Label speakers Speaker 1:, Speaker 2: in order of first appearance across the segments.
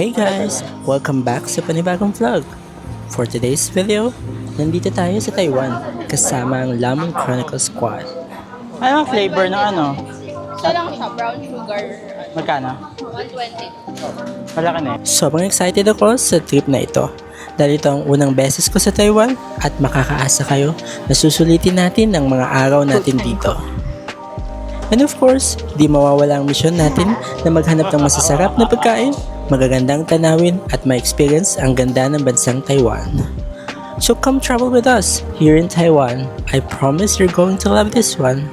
Speaker 1: Hey guys! Welcome back sa panibagong vlog. For today's video, nandito tayo sa Taiwan kasama ang Lamon Chronicles Squad. Anong flavor ng ano?
Speaker 2: Isa lang siya, brown sugar.
Speaker 1: Magkano?
Speaker 2: 120.
Speaker 1: Malaki na eh. Sobrang excited ako sa trip na ito. Dahil ito ang unang beses ko sa Taiwan at makakaasa kayo na susulitin natin ang mga araw natin dito. And of course, di mawawala ang misyon natin na maghanap ng masasarap na pagkain, magagandang tanawin at ma-experience ang ganda ng bansang Taiwan. So come travel with us here in Taiwan. I promise you're going to love this one.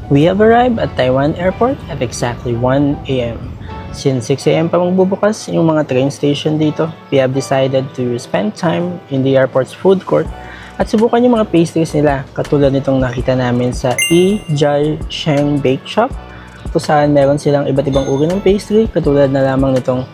Speaker 1: We have arrived at Taiwan Airport at exactly 1 a.m. Since 6 a.m. pa magbubukas yung mga train station dito, we have decided to spend time in the airport's food court at subukan yung mga pastries nila katulad nitong nakita namin sa E. Jai Sheng Bake Shop kung saan meron silang iba't ibang uri ng pastry katulad na lamang nitong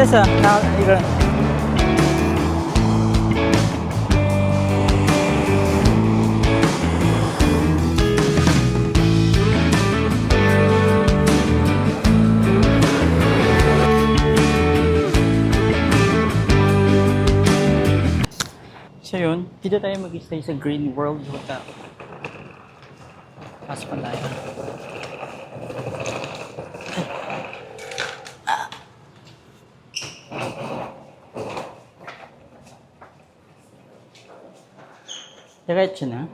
Speaker 1: Asa, ikan. So yun, dito tayo mag-stay sa Green World Hotel. Pasok na tayo. Diretso na.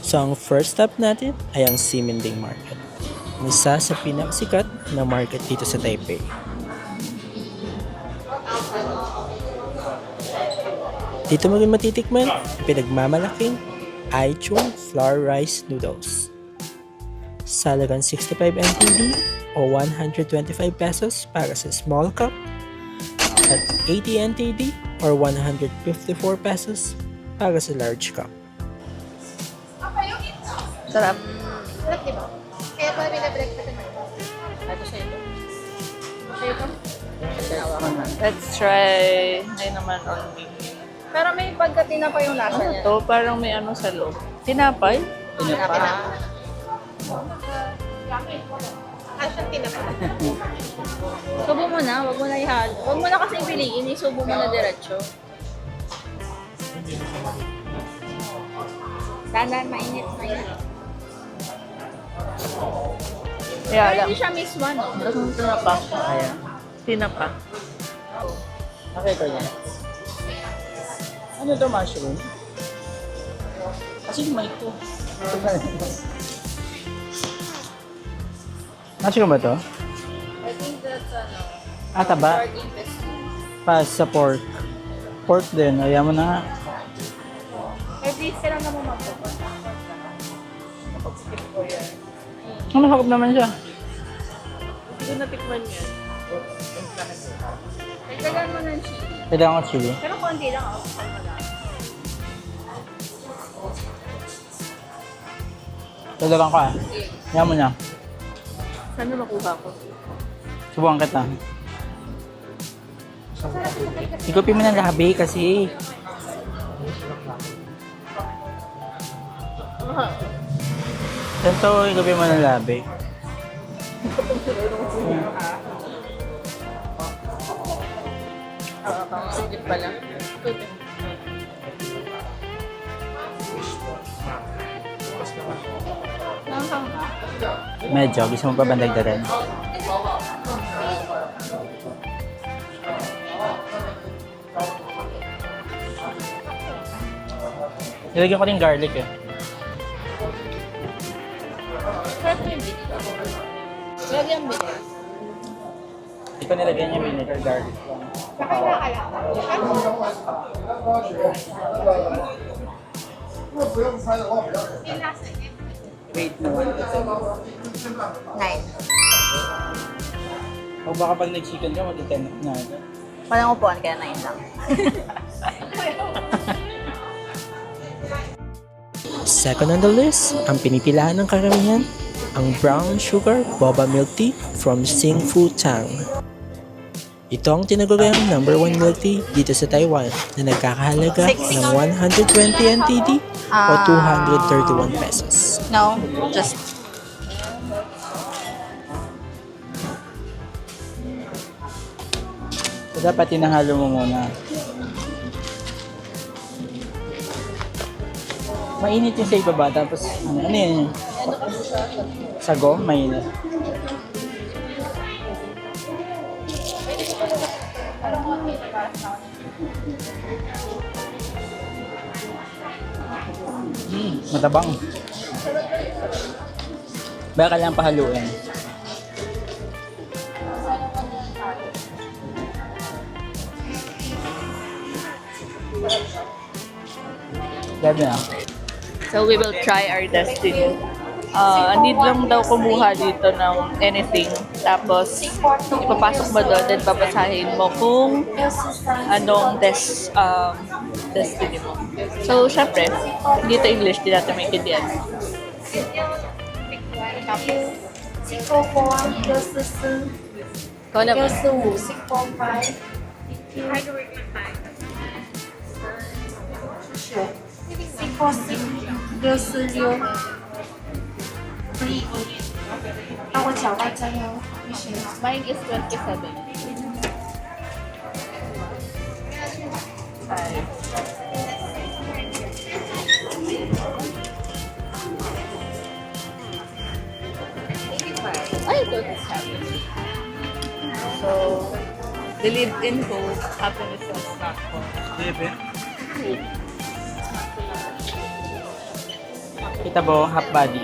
Speaker 1: So, ang first stop natin ay ang Ximending Market. Isa sa pinakasikat na market dito sa Taipei. Dito mo rin matitikman pinagmamalaking Aichun Flour Rice Noodles. Sa halagang 65 NTD o 125 pesos para sa small cup at 80 NTD or 154 pesos para sa large cup.
Speaker 2: Sarap. Sarap, di ba? Kaya pa pinabreakfast naman. Ito siya ito. Siya ito?
Speaker 3: Let's try. Ay naman on me.
Speaker 2: Pero may pagkatina pa yung lasa niya.
Speaker 3: Ito, parang may ano sa loob. Tinapay?
Speaker 2: Tinapay. Asyang tinapay. Subo mo na, wag mo na ihalo. Wag mo na kasi piliin, isubo mo na diretso. Dandan, mainit.
Speaker 3: Kaya
Speaker 2: Pero
Speaker 3: lang.
Speaker 2: hindi siya miswa, no?
Speaker 3: Tapos tinapa.
Speaker 1: Ayan.
Speaker 3: Tinapa.
Speaker 1: Nakita niya. Ano ito, mushroom? Kasi may ito. Mushroom ba ito?
Speaker 2: I think that's
Speaker 1: Taba?
Speaker 2: sardine pesto.
Speaker 1: Pas sa pork. Pork din. Ayaw mo na.
Speaker 2: At least sila na mo magpapot.
Speaker 3: Napag-skip ko yan.
Speaker 1: Masarap naman siya.
Speaker 3: Hindi ko natikman yan.
Speaker 2: Nagdagan mo ng chili.
Speaker 1: Kailangan ko chili.
Speaker 2: Pero konti lang ako.
Speaker 1: Dalagang ko Ayaw mo na.
Speaker 3: Sana makuha ko.
Speaker 1: Subukan kita. Igupin mo ng labi kasi. Ito, igupin mo ng labi.
Speaker 3: Skip pala.
Speaker 1: Medyo, gusto mo pa bandag rin. Nilagyan ko rin garlic eh.
Speaker 2: Sarap yung bitter. Lagi ang bitter.
Speaker 1: Hindi ko nilagyan yung vinegar garlic lang.
Speaker 2: Saka yung alak.
Speaker 1: Wait naman.
Speaker 2: 9.
Speaker 1: O baka pag nag-chicken ka, mag-10 na.
Speaker 2: Parang upuan kaya 9 lang.
Speaker 1: Second on the list, ang pinipilahan ng karamihan, ang brown sugar boba milk tea from Sing Fu Tang. Ito ang tinaguriang number 1 milk tea dito sa Taiwan na nagkakahalaga ng 120 NTD o 231 pesos.
Speaker 2: No, just...
Speaker 1: So dapat tinahalo mo muna. Mainit yung sa ibaba, tapos ano yun? Sago, mainit. Matabang. Baka lang pahaluin. Grabe na.
Speaker 3: So we will try our destiny. Need lang daw kumuha dito ng anything. Tapos, ipapasok mo doon, then babasahin mo kung anong destiny mo. So, syempre, dito English, di natin maintindihan.
Speaker 2: Ikaw na ba?
Speaker 4: 646 帮我搅拌这样，不行。
Speaker 2: Mine is 27. Ay, 27.
Speaker 3: So, believe in hope, happiness is not for.
Speaker 1: Kita mo, half body.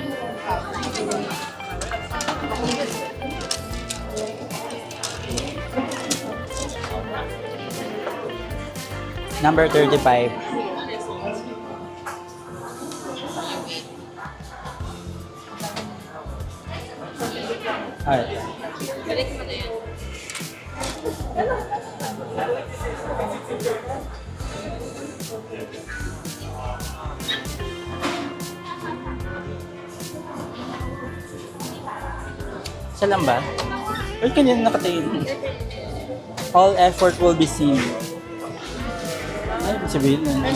Speaker 1: Number 35. Alright.
Speaker 2: Balik mo na yun.
Speaker 1: Isa lang ba? Or kanina nakatingin? All effort will be seen. Ay, ibig sabihin na.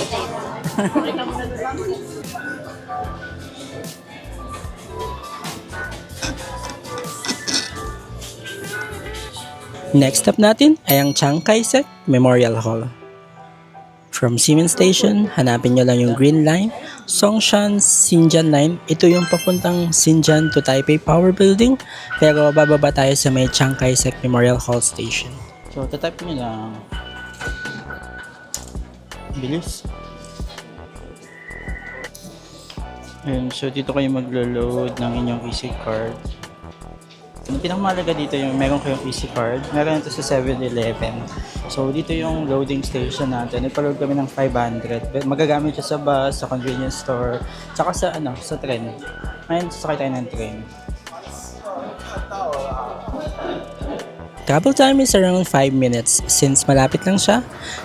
Speaker 1: Next stop natin ay ang Chiang Kai-shek Memorial Hall. From Siemens Station, hanapin nyo lang yung green line, Songshan Xinjiang Line. Ito yung papuntang Xinjiang to Taipei Power Building, pero bababa tayo sa may Chiang Kai-shek Memorial Hall Station. So, tatype nyo lang. Bilis. Ayun, so dito kayo maglo-load ng inyong EC card. Ang pinakamahalaga dito yung meron kayong EC card. Meron ito sa 7-Eleven. So dito yung loading station natin. Nagpa-load kami ng 500. Magagamit siya sa bus, sa convenience store, tsaka sa tren. Ngayon sasakay tayo ng train. Travel time is around 5 minutes. Since malapit lang siya,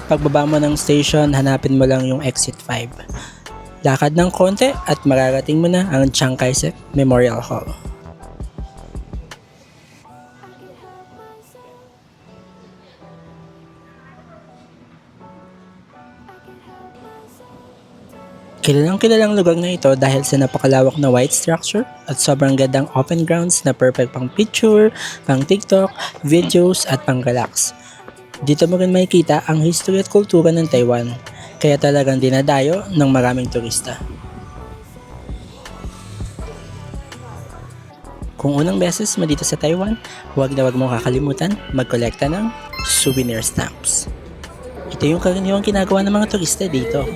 Speaker 1: pagbaba mo ng station, hanapin mo lang yung exit 5. Lakad ng konti at mararating mo na ang Chiang Kai-shek Memorial Hall. Kilalang lugar na ito dahil sa napakalawak na white structure at sobrang gandang open grounds na perfect pang picture, pang TikTok, videos at pang relax. Dito mo rin makikita ang history at kultura ng Taiwan, kaya talagang dinadayo ng maraming turista. Kung unang beses mo dito sa Taiwan, huwag na huwag mong kakalimutan magkolekta ng souvenir stamps. Ito yung karaniwang ginagawa ng mga turista dito.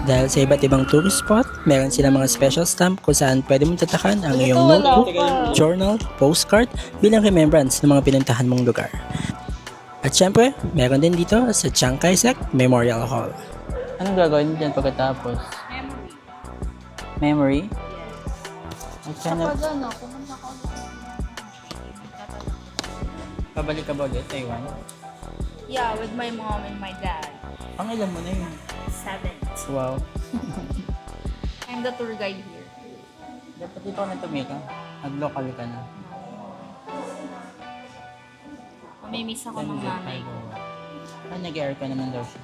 Speaker 1: Dahil sa iba't ibang tourist spot, meron silang mga special stamp kung saan pwede mong tatakan ang iyong notebook, journal, postcard bilang remembrance ng mga pinuntahan mong lugar. At syempre, meron din dito sa Chiang Kai-shek Memorial Hall. Anong gagawin dyan pagkatapos? Memory? At sana... Pabalik ka ba ulit, Taiwan?
Speaker 2: Yeah, with my mom and my dad.
Speaker 1: Ang ilan mo na yun?
Speaker 2: 7.
Speaker 1: Wow.
Speaker 2: I'm the tour guide here.
Speaker 1: Dapat dito ka na tumira. Nag-local ka na.
Speaker 2: Mamimiss ako ng nanay ko.
Speaker 1: Nag-air ka naman daw siya.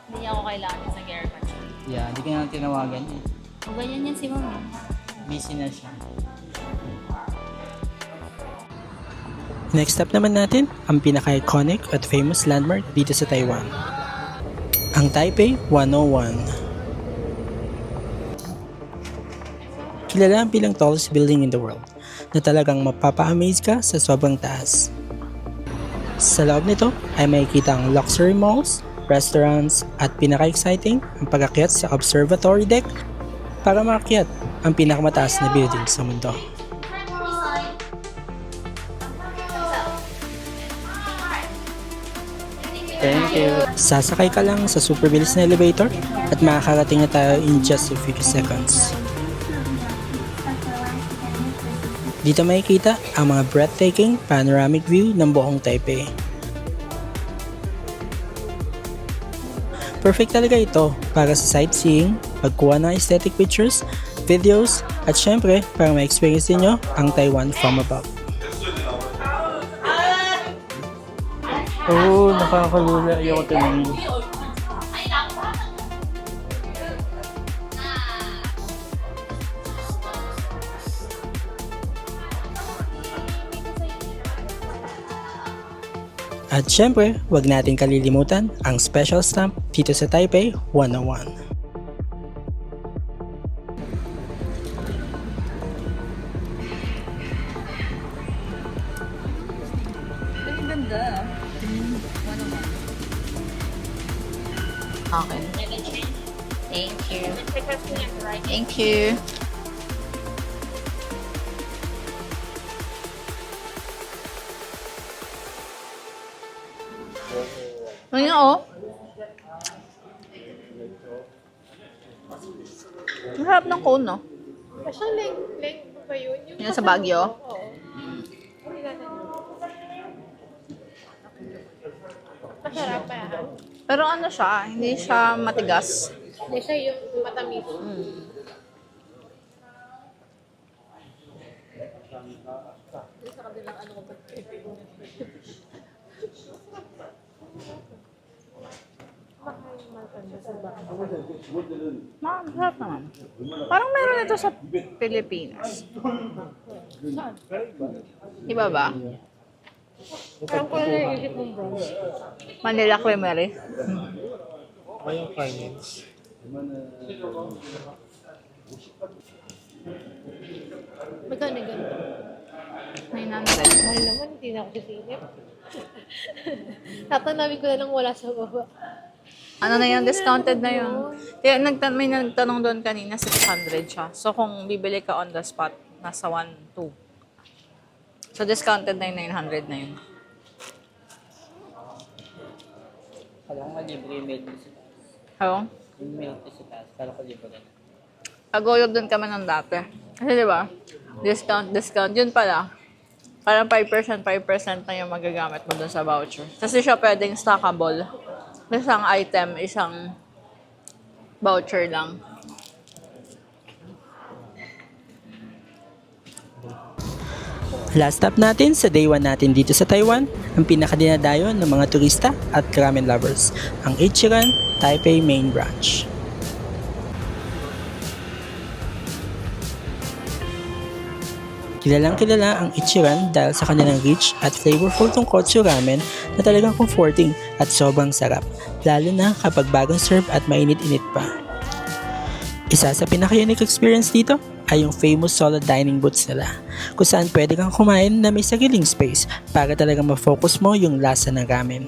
Speaker 2: Hindi niya ako kailangan sa nag-aircon siya.
Speaker 1: Yeah, hindi ka na tinawagan eh.
Speaker 2: O ganyan yan si mom.
Speaker 1: Busy na siya. Next stop naman natin, ang pinaka-iconic at famous landmark dito sa Taiwan. Ang Taipei 101. Kilala ang bilang tallest building in the world na talagang mapapa-amaze ka sa sobrang taas. Sa loob nito ay makikita ang luxury malls, restaurants at pinaka-exciting ang pag-akyat sa observatory deck para makakyat ang pinakamataas na building sa mundo. Thank you. Sasakay ka lang sa super bilis na elevator at makakarating na tayo in just a few seconds. Dito makikita ang mga breathtaking panoramic view ng buong Taipei. Perfect talaga ito para sa sightseeing, pagkuha ng aesthetic pictures, videos, at syempre para ma-experience niyo ang Taiwan from above. Oh, nakakalula. Ayoko tumingin. At syempre, wag natin kalilimutan ang special stamp dito sa Taipei 101.
Speaker 3: Ang ganda. Okay. Thank you. Thank you. Ano oh? Ang harap ng cone, no?
Speaker 2: Kasi leng ba yun?
Speaker 3: Yan sa Baguio?
Speaker 2: Oo. Masarap pa yan.
Speaker 3: Pero ano siya, hindi siya matigas.
Speaker 2: Hindi siya yung matamis. Sa kabilang ano ko ba?
Speaker 3: Masarap naman. Parang meron ito sa Pilipinas. Iba ba?
Speaker 2: Parang ko na naiisip mong bro.
Speaker 3: Manila Creamery.
Speaker 1: Ayong finance.
Speaker 2: Magkano ganito?
Speaker 3: 900.
Speaker 2: Mahal naman, hindi na ako sisilip. Tatanawin ko na lang wala sa baba.
Speaker 3: Ano na yun? Discounted na yun. Kaya may nagtanong doon kanina, 600 siya. So kung bibili ka on the spot, nasa 1,200. So discounted na yung 900 na yun.
Speaker 1: Kala ko nga libre yung milk sa taas.
Speaker 3: Hello?
Speaker 1: Yung milk sa taas, kala ko libre.
Speaker 3: Agoyob doon kami ng dati. Kasi di ba? Discount. Yun pala. Parang 5% na yung magagamit mo doon sa voucher. Kasi siya pwedeng stackable. Isang item, isang voucher lang.
Speaker 1: Last stop natin sa day 1 natin dito sa Taiwan, ang pinakadinadayo ng mga turista at ramen lovers, ang Ichiran Taipei Main Branch. Kilalang kilala ang Ichiran dahil sa kanilang rich at flavorful tonkotsu ramen na talagang comforting at sobrang sarap, lalo na kapag bagong serve at mainit-init pa. Isa sa pinaka-unique experience dito ay yung famous solo dining booths nila, kung saan pwede kang kumain na may sariling space para talagang ma-focus mo yung lasa ng ramen.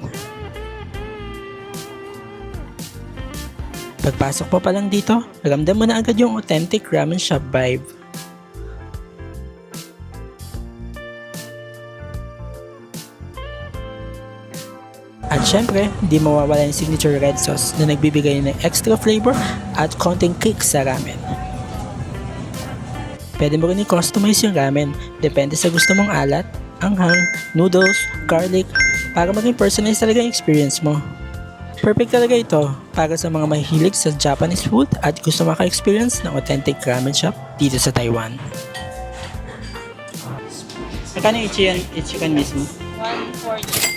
Speaker 1: Pagpasok mo pa lang dito, ramdam mo na agad yung authentic ramen shop vibe. At syempre, di mawawala yung signature red sauce na nagbibigay ng extra flavor at konting kick sa ramen. Pwede mo rin i-customize yung ramen, depende sa gusto mong alat, anghang, noodles, garlic, para maging personalized talaga yung experience mo. Perfect talaga ito para sa mga mahilig sa Japanese food at gusto maka-experience ng authentic ramen shop dito sa Taiwan. Magkano ichikan mismo?
Speaker 2: 140.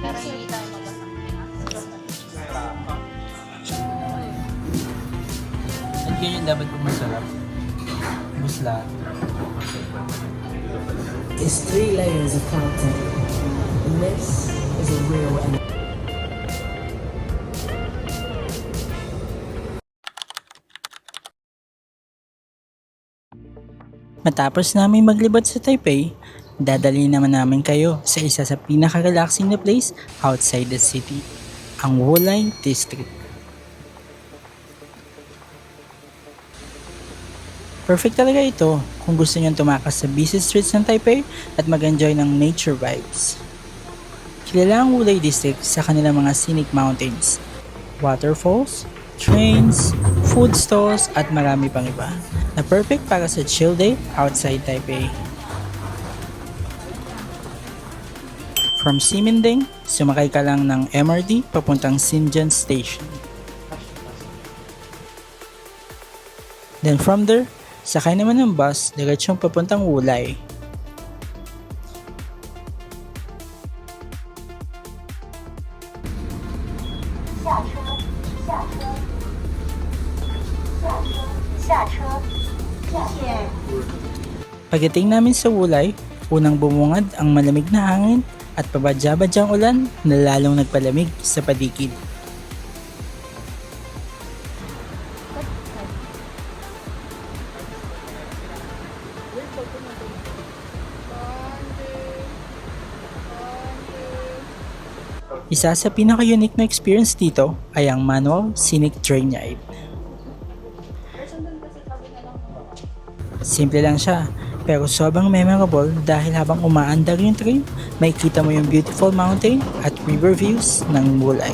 Speaker 2: Pero hindi tayo
Speaker 1: At ganyan dapat kung masarap. Busla.
Speaker 5: Is 3 layers of content. And this is a real and
Speaker 1: Matapos namin maglibot sa Taipei, dadali naman namin kayo sa isa sa pinaka-relaxing na place outside the city, ang Wulai District. Perfect talaga ito kung gusto niyong tumakas sa busy streets ng Taipei at mag-enjoy ng nature vibes. Kilala ang Wulai District sa kanilang mga scenic mountains, waterfalls, trains, food stalls at marami pang iba na perfect para sa chill day outside Taipei. From Ximending, sumakay ka lang ng MRT papuntang Xinjiang Station. Then from there, sakay naman ng bus diretsong papuntang Wulai. Pagdating namin sa Wulai, unang bumungad ang malamig na hangin at pabadya-badyang ulan na lalong nagpalamig sa paligid. Isa sa pinaka-unique na experience dito ay ang manual scenic train ride. Simple lang siya, pero sobrang memorable dahil habang umaandar yung train, may kita mo yung beautiful mountain at river views ng Wulai.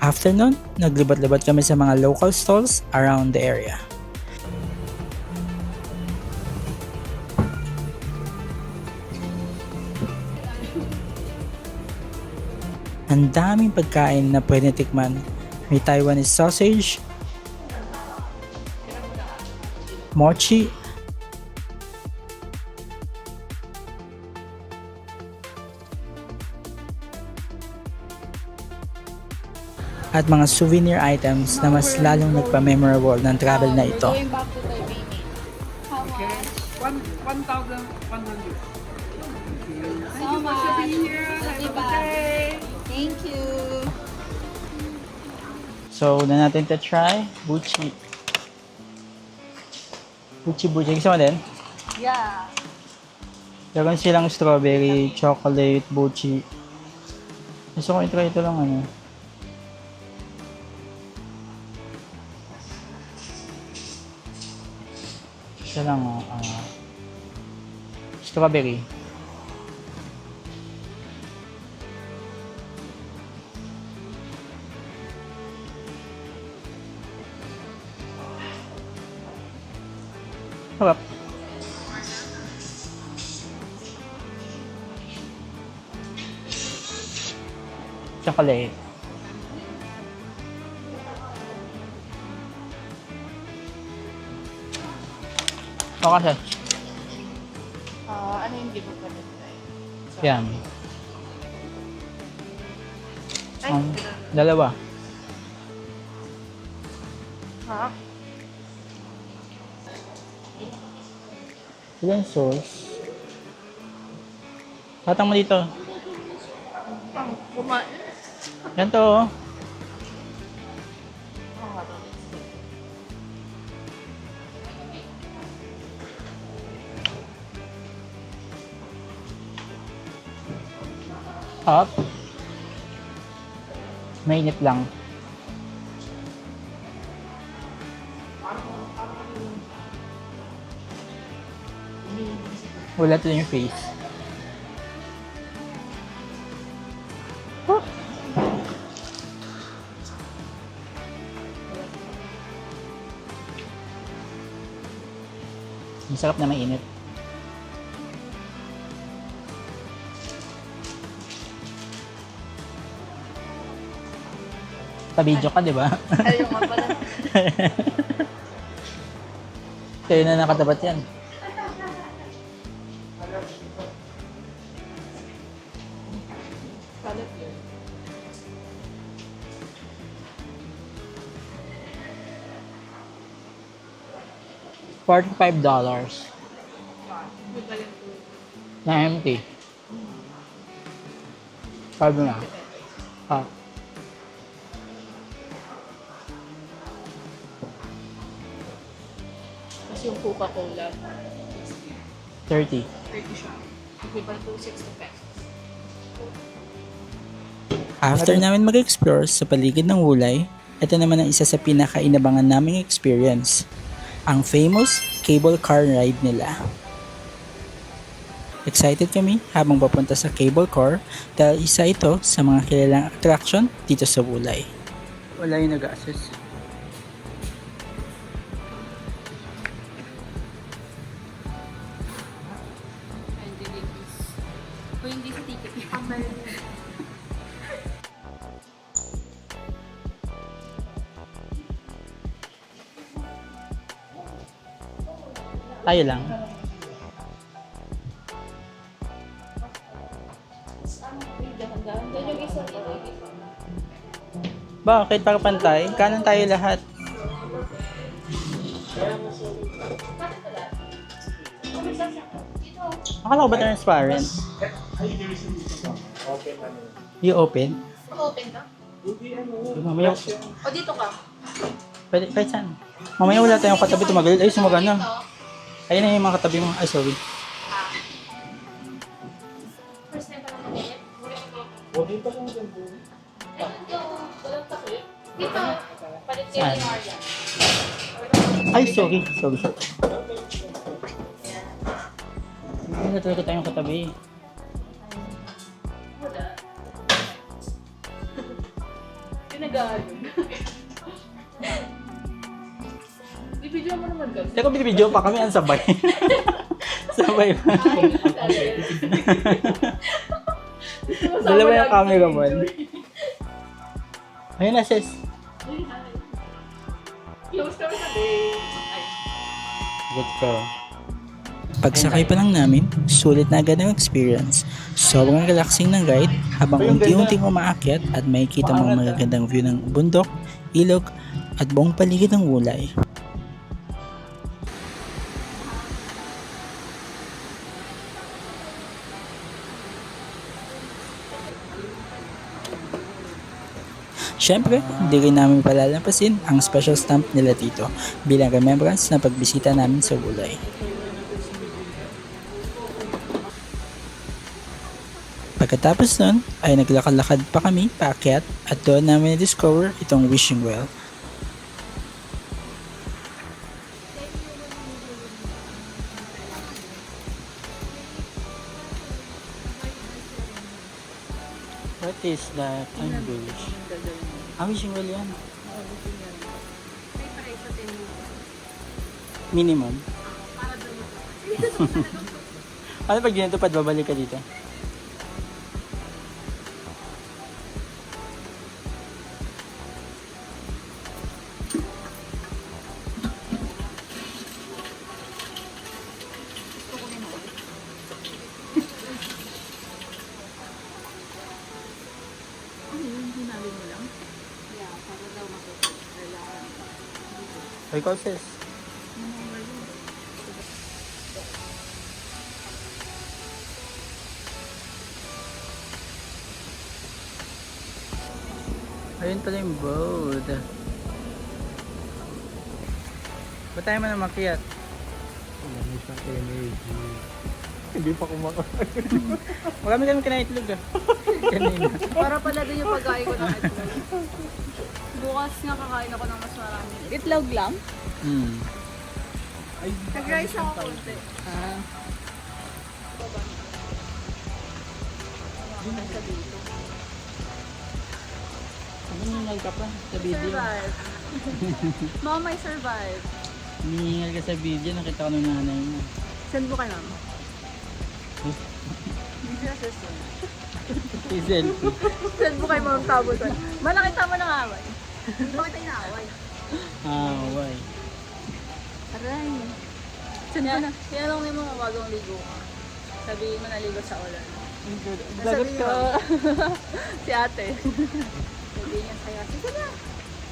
Speaker 1: After nun, naglibot-libot kami sa mga local stalls around the area. Ang daming pagkain na pwede tikman. May Taiwanese sausage, mochi, at mga souvenir items na mas lalong nagpa-memorable ng travel na ito.
Speaker 2: Going back to Taipei. How much?
Speaker 6: 1,100.
Speaker 2: So much. Diba? Thank you.
Speaker 1: So, na natin to try buchi. Buchi. Gusto mo din?
Speaker 2: Yeah.
Speaker 1: Meron silang strawberry, chocolate, buchi. Gusto ko i-try ito lang ano. Isa lang strawberry. Harap. Chocolate. Okay siya.
Speaker 3: Ano yung hindi mo pa na-try?
Speaker 1: Yan. Dalawa.
Speaker 3: Ha?
Speaker 1: Ilan sauce? Patang mo dito.
Speaker 3: Kumain.
Speaker 1: Yan to oh. Hot. Mainit lang. Wala to yung face. Ang sarap na mainit. Pa-video ka, di ba?
Speaker 3: Ayun nga pala.
Speaker 1: Kayo na nakatapat yan. $45 na empty. Sabi na. Ah.
Speaker 3: Tapos yung Coca-Cola,
Speaker 1: 30.
Speaker 3: 30 siya. Equivalent to 60 pesos.
Speaker 1: After namin mag-explore sa paligid ng Wulay, ito naman ang isa sa pinaka-inabangan naming experience. Ang famous cable car ride nila. Excited kami habang papunta sa cable car dahil isa ito sa mga kilalang attraction dito sa Wulay. Wala yung nag-assist.
Speaker 2: Kung hindi sa ticket,
Speaker 1: Tayo lang.
Speaker 2: Doon yung isa dito.
Speaker 1: Bakit? Para pantay? Kanan tayo lahat. Akala ko ba transparent? You open?
Speaker 2: Open ka?
Speaker 1: Mamaya,
Speaker 2: O dito ka?
Speaker 1: pwede, kahit saan. Mamaya wala tayong katabi tumagal. Ay, sumaga na. Ayun na yung mga katabi mo. Ay, sorry.
Speaker 2: First time pa lang mag-edit? Dito. Palit kayo
Speaker 1: Saan?
Speaker 2: ni Maria.
Speaker 1: Ay, sorry. Sorry. Hindi na talaga tayong katabi.
Speaker 3: Pinag-aayon. Ibigyan mo naman guys.
Speaker 1: Teka, binibidyo pa kami. Ang sabay. Sabay pa. Dalawa yung camera mo. Ayun na, sis.
Speaker 3: Close kami sa day.
Speaker 1: Good ko. Pagsakay pa lang namin, sulit na agad ang experience. Sobrang relaxing ng ride habang unti-unting umaakyat at makikita mo ang magagandang view ng bundok, ilog, at buong paligid ng Wulay. Siyempre, hindi rin namin palalampasin ang special stamp nila dito bilang remembrance na pagbisita namin sa Wulay. Pagkatapos nun, ay naglakad-lakad pa kami paakyat at doon namin na-discover itong wishing well. What is that? I'm bullish. Ah, wishing well yan. Minimum. Ano pag ginatupad, babalik ka dito? Ay, ikaw sis. Ayun pala yung boat. Ba't tayo man makiat? Marami siyang energy. Hindi pa kumakain. Marami kami kinaitlog ah. Kanina.
Speaker 2: Para pala din yung pagkain ko ng itlog. Bukas nga kakain ako ng mas marami. Itlog lang?
Speaker 1: Hmm.
Speaker 2: Nag-rice ako konti.
Speaker 1: Humihingal ka pa sa video.
Speaker 2: Survive. Mama, may survive.
Speaker 1: Humihingal ka sa video, nakita ko ng nanay mo.
Speaker 2: Send mo kay mama. Hindi sila susunod.
Speaker 1: Si selfie.
Speaker 2: Send mo kay mama tabutan. Malakita mo ng away. Hindi ko kita inaaway.
Speaker 1: Why?
Speaker 2: Aray. Send mo na. Tinanong mo kung bagong ligo ka. Sabihin mo naligo sa ulan.
Speaker 3: Lagot ka.
Speaker 2: Si ate. Sabihin niya sa'yo, sige na.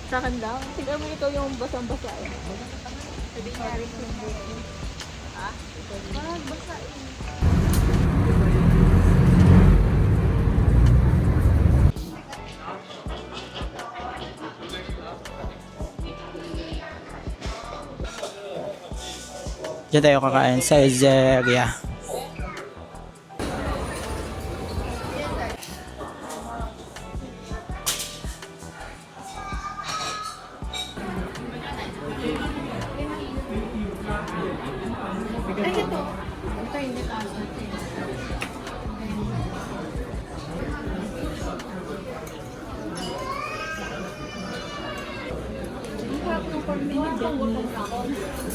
Speaker 2: Sa akin lang. Tignan mo ikaw yung basang-basa. Sabihin niya rin yung buhay. Ha? Parang basain.
Speaker 1: Diyan tayo kakain sa Zeria.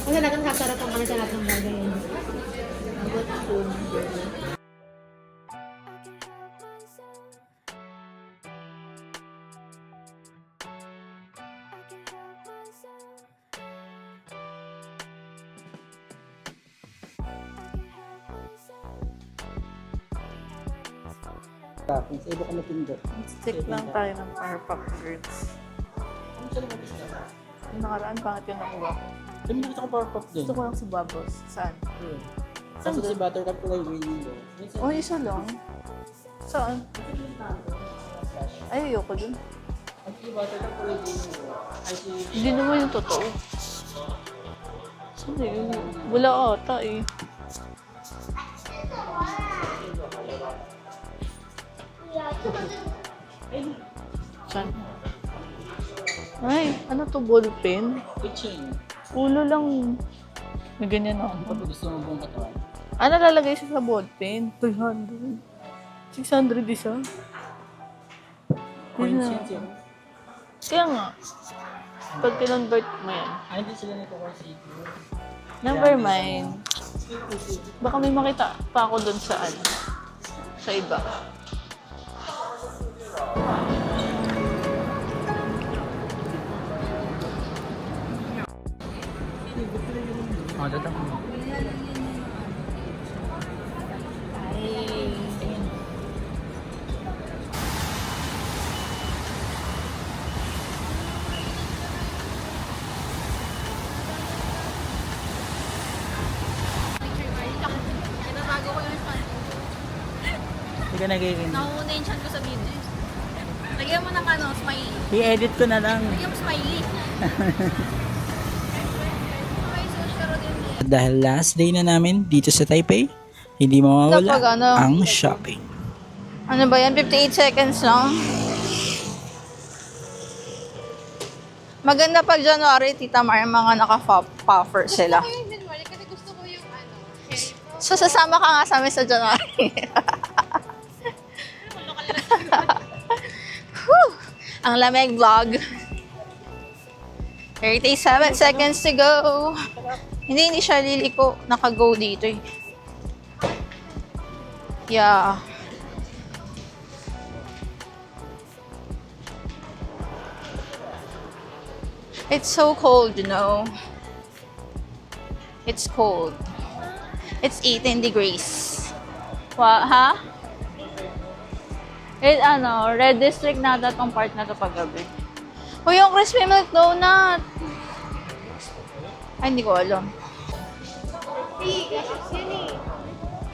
Speaker 4: Kasi talagang sasarapan ka na sa lahat ng bagay.
Speaker 1: Sa iba ka napindot.
Speaker 3: Stick lang tayo ng Powerpuff Girls. Yung nakaraan, pangit yung nakuha ko.
Speaker 1: Dami nakita ko Powerpuff din.
Speaker 3: Gusto ko lang si Bubbles. Saan?
Speaker 1: Kasi si Buttercup kulay green doon.
Speaker 3: Oh, isa lang. Saan? Ay, ayoko dun.
Speaker 1: Ang si Buttercup kulay green doon. Ay si...
Speaker 3: Hindi naman yung totoo. Saan yun? Wala ata eh. Saan? Ay, ano to, ballpen?
Speaker 1: Kuching.
Speaker 3: Ulo lang. May ganyan ako.
Speaker 1: Kapag gusto mo buong katawan.
Speaker 3: Ano lalagay siya sa ballpen? 300. 600 isa.
Speaker 1: Coins
Speaker 3: Yun
Speaker 1: yan siya.
Speaker 3: Kaya nga. Pag kinonvert mo yan.
Speaker 1: Ay, hindi sila nito kasi.
Speaker 3: Never mind. Baka may makita pa ako dun sa ano. Sa iba.
Speaker 1: Datang mo.
Speaker 2: Bago ko yung sponsor.
Speaker 1: Hindi ka nagiging.
Speaker 2: Nauna yung chan ko sa video. Lagyan mo ng ano, smiley.
Speaker 1: I-edit ko na lang.
Speaker 2: Lagyan mo smiley. Okay, so share din eh.
Speaker 1: Dahil last day na namin dito sa Taipei, hindi mawawala
Speaker 3: Kapag ano?
Speaker 1: ang shopping.
Speaker 3: Ano ba yan? 58 seconds lang. Maganda pag January, Tita Mar, mga naka-puffer sila.
Speaker 4: Ayun, January, kasi gusto ko yung ano, cherry pop.
Speaker 3: So, sasama ka nga sa amin sa January. Whew! Ang lamig vlog. 37 seconds to go. Hindi siya liliko. Naka-go dito eh. Yeah. It's so cold, you know. It's cold. It's 18 degrees. Ha? Red District na tong part na to paggabi. O yung crispy milk donut. Ay, hindi ko alam.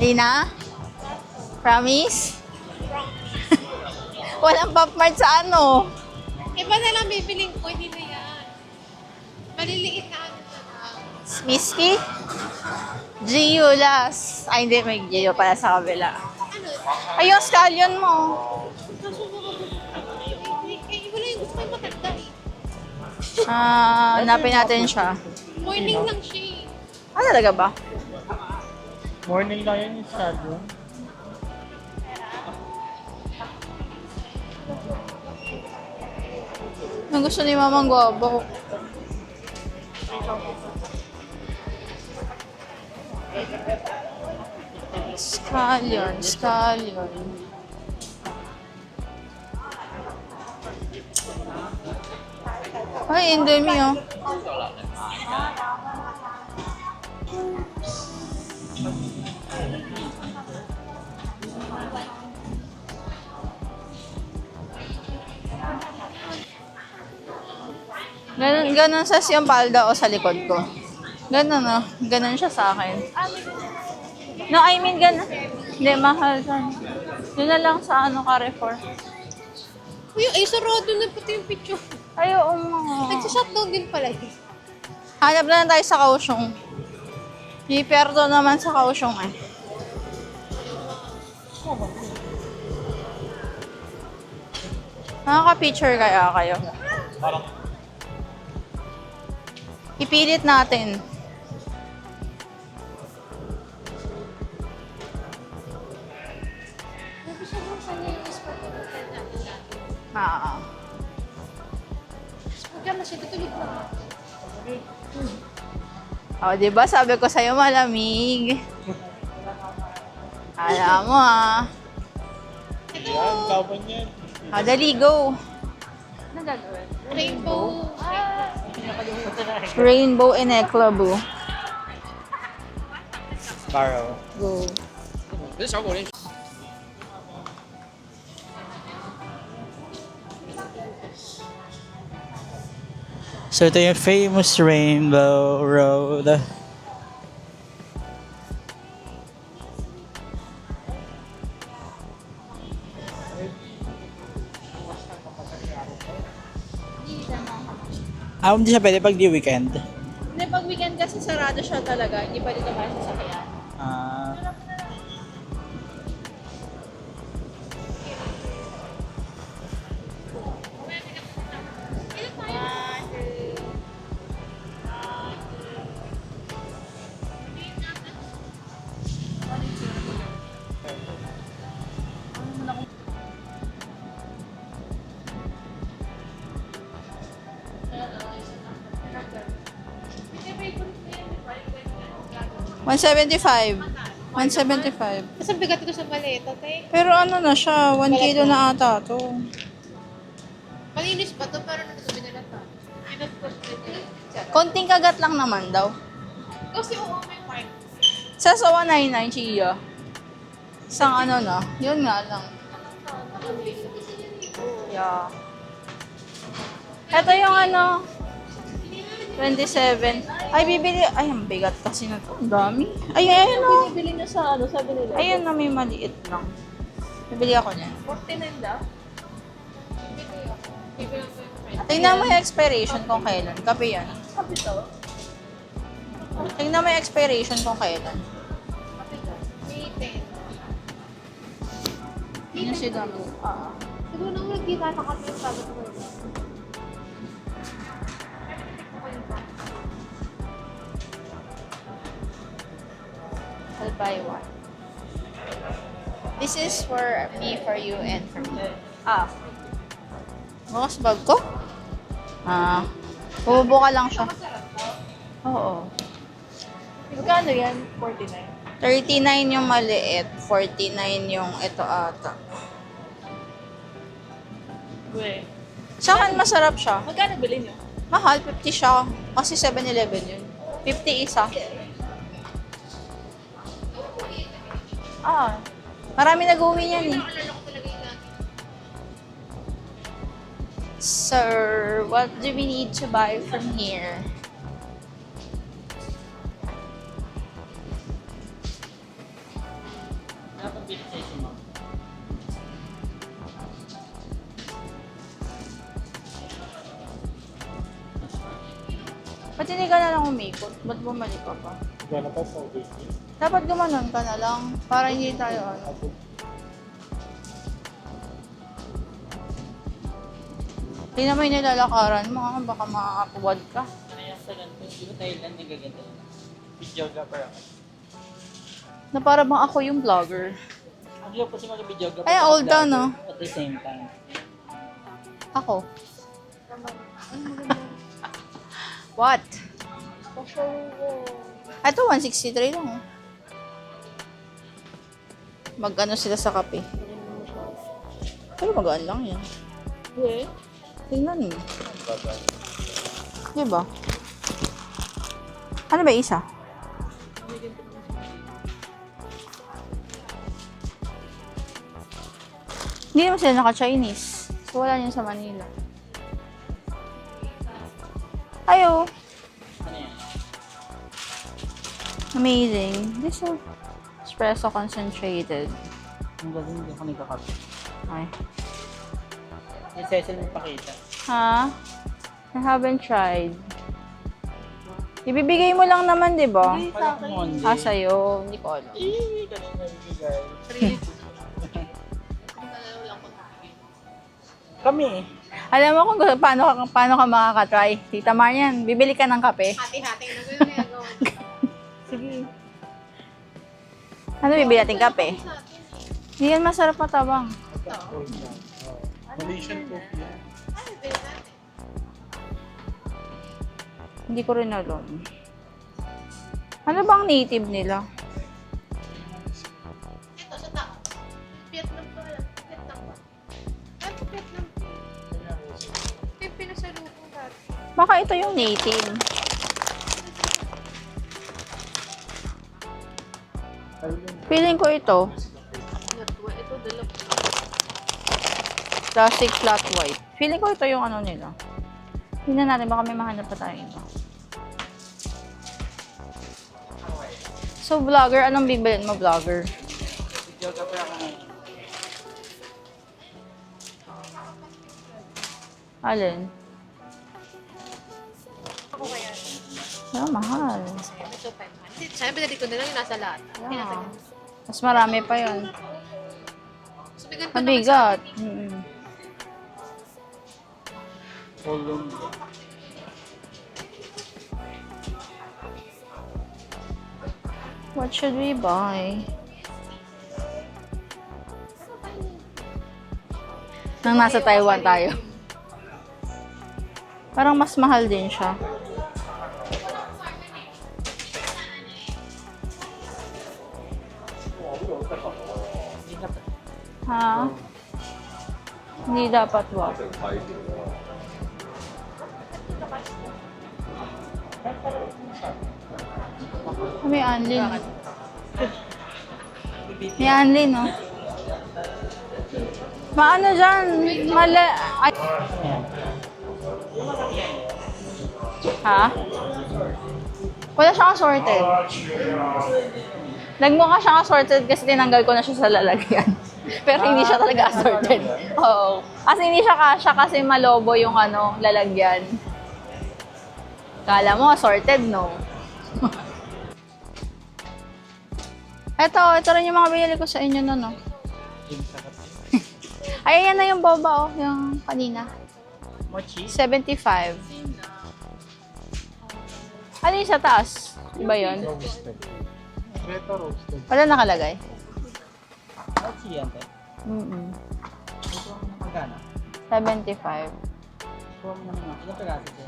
Speaker 3: Hindi na? Promise? Walang Pop Mart sa ano.
Speaker 4: Iba na lang bibiling ko, hindi na yan. Maliliit na ano na lang.
Speaker 3: Miski? Gio last. Ay, hindi. May Gio pala sa kabila.
Speaker 4: Ano?
Speaker 3: Ay, yung scallion mo.
Speaker 4: Wala yung gusto ko yung matanda eh.
Speaker 3: Hanapin natin siya.
Speaker 4: Morning lang siya eh.
Speaker 3: Ah, talaga ba?
Speaker 6: Morning lang yun yung shadow.
Speaker 2: Ang gusto ni Mamang Guwabo. Scallion, scallion. Ay, Indomie oh. Ganun sa siyang palda o sa likod ko. Ganun oh. Ganun siya sa akin. No, I mean ganun. Hindi, mahal yan. Yun na lang sa Carrefour.
Speaker 4: Uy, ay, sarado na pati yung picture.
Speaker 2: Ay, oo mga.
Speaker 4: Nagsashutdown din pala eh.
Speaker 2: Hanap na lang tayo sa Kaohsiung. Iperdo naman sa Kaohsiung eh. Nakaka-picture kaya kayo? Ipilit natin. Ah.
Speaker 4: Huwag ka masyado tuloy na.
Speaker 2: Oh, di ba sabi ko sa'yo malamig. Alam mo ah.
Speaker 6: Yan, kaban yan.
Speaker 2: Dali, go. Ano gagawin?
Speaker 4: Rainbow.
Speaker 2: Rainbow and Eclaboo.
Speaker 6: Barrow.
Speaker 2: Go.
Speaker 1: So ito yung famous Rainbow Road. Hindi siya pwede pag di weekend.
Speaker 2: Hindi, pag weekend kasi sarado siya talaga. Hindi pa dito kasi sa kaya.
Speaker 1: Ah,
Speaker 2: $175. $175.
Speaker 4: Kasi ang bigat ito sa maleta, te.
Speaker 2: Pero ano na siya, 1 kilo na ata to.
Speaker 4: Malinis ba ito? Pero natutumi na lang ito.
Speaker 2: Konting kagat lang naman daw.
Speaker 4: Kasi oo, may mark.
Speaker 2: Sa 199 Chia. Isang ano na, yun nga lang. Yeah. Ito yung ano, 27. Ay, bibili. Ay, ang bigat kasi na to. Ang dami. Ay, ayun o.
Speaker 3: Bili niya sa sabi nila.
Speaker 2: Ayun na, may maliit lang. Bibili ako niyan.
Speaker 3: 49 daw.
Speaker 2: Tingnan mo yung expiration kung kailan. Kape yan.
Speaker 3: Sabi to.
Speaker 2: Tingnan mo yung expiration kung kailan.
Speaker 4: May 10.
Speaker 2: Yun yung siguro.
Speaker 4: Siguro nang nagkita na kami yung sagot ko.
Speaker 2: I'll buy one. This is for me, for you, and for me. Bukas bag ko? Bumubuka lang siya. Oo.
Speaker 3: Magkano yan? 49.
Speaker 2: 39 yung maliit, 49 yung ito ata.
Speaker 3: Uwe.
Speaker 2: Sa akin masarap siya.
Speaker 3: Magkano bili niyo?
Speaker 2: Mahal, 50 siya. Kasi 7-Eleven yun. 50 isa. Marami nag-uwi yan eh. Sir, what do we need to buy from here? Ba't hindi ka na lang umikot? Ba't bumalik ka pa?
Speaker 6: Gana pa sa weekend.
Speaker 2: Dapat gumanon ka na lang para hindi tayo ano. Tingnan mo yung nilalakaran mo, baka makakapuwad ka.
Speaker 1: ano yung sa ganito? Di ba Thailand nagaganda? Videographer ako.
Speaker 2: Na para bang ako yung vlogger.
Speaker 1: Ang hirap kasi mag-videographer.
Speaker 2: Ay, old down, no?
Speaker 1: At the same time.
Speaker 2: Ako. What? Ito, 163 lang. Oh. Mag-ano sila sa kape. Pero magaan lang yan. Tingnan mo. Diba? Ano ba isa? Hindi naman sila naka-Chinese. So, wala yun sa Manila. Ayo. Amazing. This is espresso concentrated.
Speaker 1: Ang galing, hindi ako nagkakape.
Speaker 2: Ay.
Speaker 1: Yung Cecil mo pakita.
Speaker 2: Ha? I haven't tried. Ibibigay mo lang naman, di ba?
Speaker 1: Sa akin.
Speaker 2: Ah, sa'yo. Hindi ko alam.
Speaker 1: Kanina bigay. Kami.
Speaker 2: Alam mo kung paano ka makaka-try. Tita Marian, bibili ka ng kape.
Speaker 4: Hati-hati na gano'n yung gagawin.
Speaker 2: Sige. Ano bibili natin kape? Hindi yan masarap matabang.
Speaker 6: Malaysian coffee yan.
Speaker 2: Hindi ko rin alam. Ano bang native nila?
Speaker 4: Ito, sa tao. Vietnam pa. Vietnam ba? Ano Vietnam? Pinasalubong dati.
Speaker 2: Baka ito yung native. Feeling ko ito.
Speaker 4: Ito, dalap.
Speaker 2: Classic flat white. Feeling ko ito yung ano nila. Tingnan natin, baka may mahanap pa tayo iba. So, vlogger, anong bibilin mo, vlogger?
Speaker 1: Videographer ako ngayon.
Speaker 2: Alin?
Speaker 4: Ako kaya.
Speaker 2: Ah, mahal.
Speaker 4: Ito, 500. Sana pinali ko na lang yung nasa lahat.
Speaker 2: Yeah. Mas marami pa yun.
Speaker 4: So, bigyan ko
Speaker 2: Ang
Speaker 4: naman sa
Speaker 2: bigat.
Speaker 4: akin.
Speaker 1: Colombia.
Speaker 2: What should we buy? Nang nasa Taiwan tayo. Parang mas mahal din siya. Ha? Hindi dapat wag. May anlin. May anlin, no? Maano dyan? Ay. Ha? Wala siyang assorted. Nagmukha siyang assorted kasi tinanggal ko na siya sa lalagyan. Pero hindi siya talaga assorted. Oo. Kasi hindi siya kasya kasi malobo yung ano, lalagyan. Kala mo assorted, no? Ito rin yung mga binili ko sa inyo na, no? Ay, yan na yung boba, oh. Yung kanina.
Speaker 1: Mochi?
Speaker 2: 75. Ano yung sa taas? Iba yun?
Speaker 6: Roasted. Beto roasted.
Speaker 2: Wala nakalagay?
Speaker 1: Mochi yan, te. Ito ako ng magana.
Speaker 2: 75.
Speaker 1: Kuha mo naman nga. Ilang peraso, te?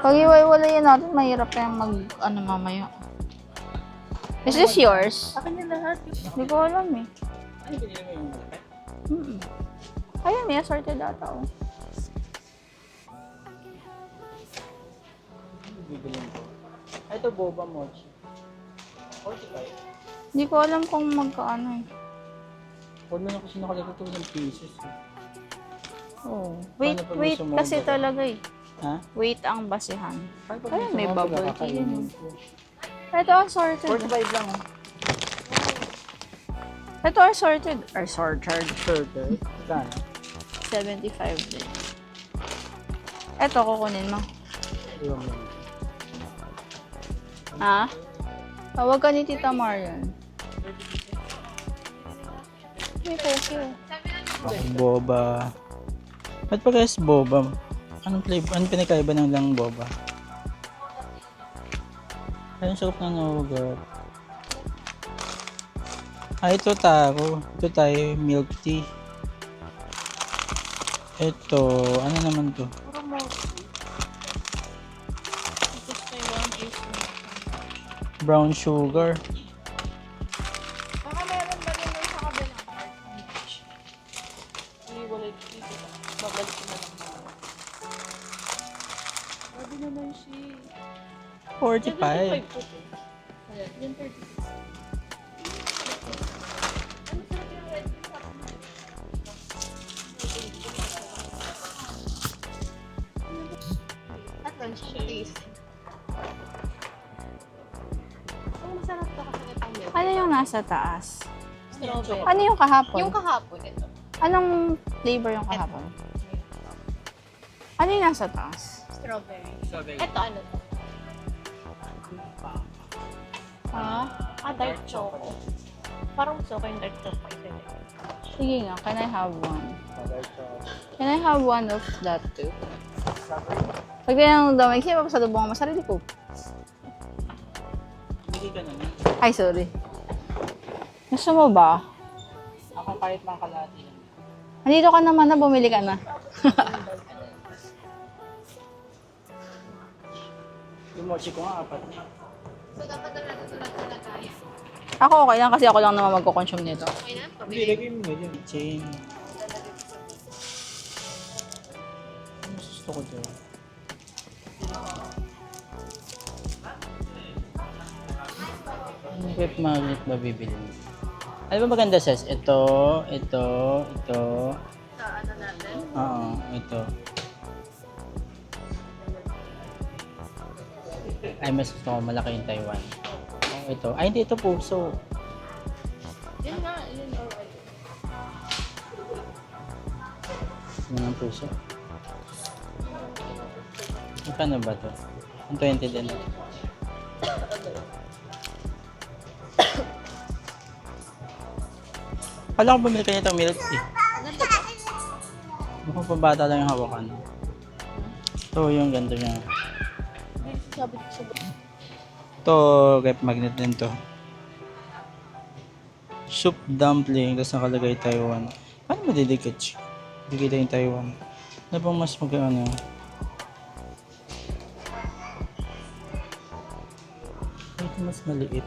Speaker 2: Pag iwaiwalayin natin, mahirap tayong ano mamaya. Is this yours?
Speaker 1: Akin yan lahat.
Speaker 2: Hindi ko alam eh.
Speaker 1: Ano pinili mo yung malapit?
Speaker 2: Ayun, may assorted data oh.
Speaker 1: Ano bibilin ko? Ay, ito boba mochi. 45.
Speaker 2: Hindi ko alam kung magkaano eh.
Speaker 1: Huwag na kasi nakalagay ito ng pieces.
Speaker 2: Oh. Wait,
Speaker 1: Paano pag
Speaker 2: wait
Speaker 1: gusto mo
Speaker 2: kasi
Speaker 1: ba?
Speaker 2: talaga eh.
Speaker 1: Ha?
Speaker 2: Wait ang basihan. Ayun, may
Speaker 1: Gusto mo,
Speaker 2: bubble tea
Speaker 1: pagkakainin
Speaker 2: yun.
Speaker 1: ko.
Speaker 2: Ito assorted.
Speaker 1: 45 lang, oh.
Speaker 2: Ito assorted. Assorted.
Speaker 1: Burger. Magkano?
Speaker 2: 75 din. Ito, kukunin mo.
Speaker 1: Iwan mo.
Speaker 2: Ha? Tawag ka ni Tita Marian. May coffee oh.
Speaker 1: Boba. Ba't parehas boba? Anong flavor? Anong pinakaiba ng lang boba? Ayun, sarap na nougat. Ito taro. Ito tayo, milk tea. Ito, ano naman to?
Speaker 2: Puro milk tea. Tapos may one is
Speaker 1: Brown sugar.
Speaker 2: baka meron ba rin yung sa kabilang part?
Speaker 3: Hindi wala dito. Babalik ko na lang.
Speaker 2: Grabe naman siya.
Speaker 1: 45.
Speaker 2: po to. Ayan, yung 36. Ano sarap yung red cup mo? At lang siya taste. Ang masarap to kasi ito milk.
Speaker 7: Ano yung nasa taas?
Speaker 2: Strawberry.
Speaker 7: Ano yung kahapon?
Speaker 2: Yung kahapon ito.
Speaker 7: Anong flavor yung kahapon? Ano yung nasa taas?
Speaker 2: Strawberry. Ito ano to?
Speaker 7: Ha?
Speaker 2: Dark choco. Parang gusto ko yung dark choco.
Speaker 7: Sige nga, can I have one? Can I have one of that too? Pag tinanong daw, may kasi papasalubong ang masarili ko.
Speaker 1: Bigay ka naman.
Speaker 7: Ay, sorry. Gusto mo ba?
Speaker 1: Ako kahit lang kalahati.
Speaker 7: Nandito ka naman na, bumili ka na.
Speaker 1: Yung mochi ko nga, 4.
Speaker 2: So, dapat na natin sulat na tayo.
Speaker 7: Ako okay lang kasi ako lang naman magko-consume nito.
Speaker 2: Okay na?
Speaker 1: Hindi, lagay mo na yun. Chain. Ano gusto ko dyan? Ang whip magnet ba bibili mo? Ano ba maganda sis? Ito.
Speaker 2: Sa ano natin?
Speaker 1: Oo, ito. Ay, mas gusto ko malaki yung Taiwan. Oh, ito. Ay, hindi. Ito puso.
Speaker 2: Yun nga, yun already.
Speaker 1: Yun ang puso. Magkano ba to? Ang 20 din. Kala ko bumili ka nitong milk tea. Mukhang pambata lang yung hawakan. Ito yung ganda niya.
Speaker 2: Sabi ko sa
Speaker 1: Ito, rep magnet din to. Soup dumpling, tapos nakalagay Taiwan. Paano madidikit siya? Dikit yung Taiwan. Ano bang mas magkano? Ito mas maliit.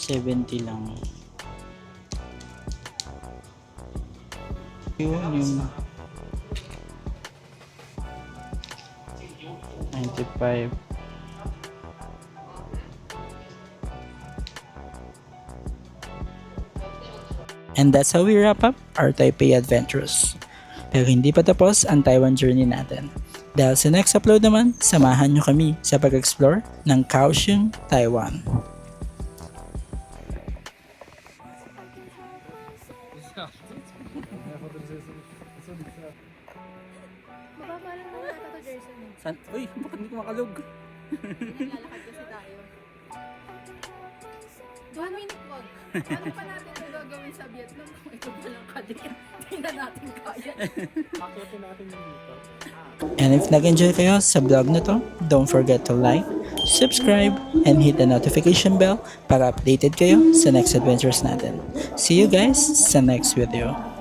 Speaker 1: $70 lang. Yun yung 95. And that's how we wrap up our Taipei adventures. Pero hindi pa tapos ang Taiwan journey natin. Dahil sa next upload naman, samahan nyo kami sa pag-explore ng Kaohsiung, Taiwan.
Speaker 2: Mababa lang naman ata to Jersey.
Speaker 1: Uy, bakit hindi ko makalog?
Speaker 2: Lalakad kasi tayo. 1 minute walk. Paano pa natin ito gagawin sa Vietnam kung ito pa lang kadikit? Hindi na natin kaya.
Speaker 6: Akyatin natin yung dito.
Speaker 1: And if nag-enjoy kayo sa vlog na to, don't forget to like, subscribe, and hit the notification bell para updated kayo sa next adventures natin. See you guys sa next video.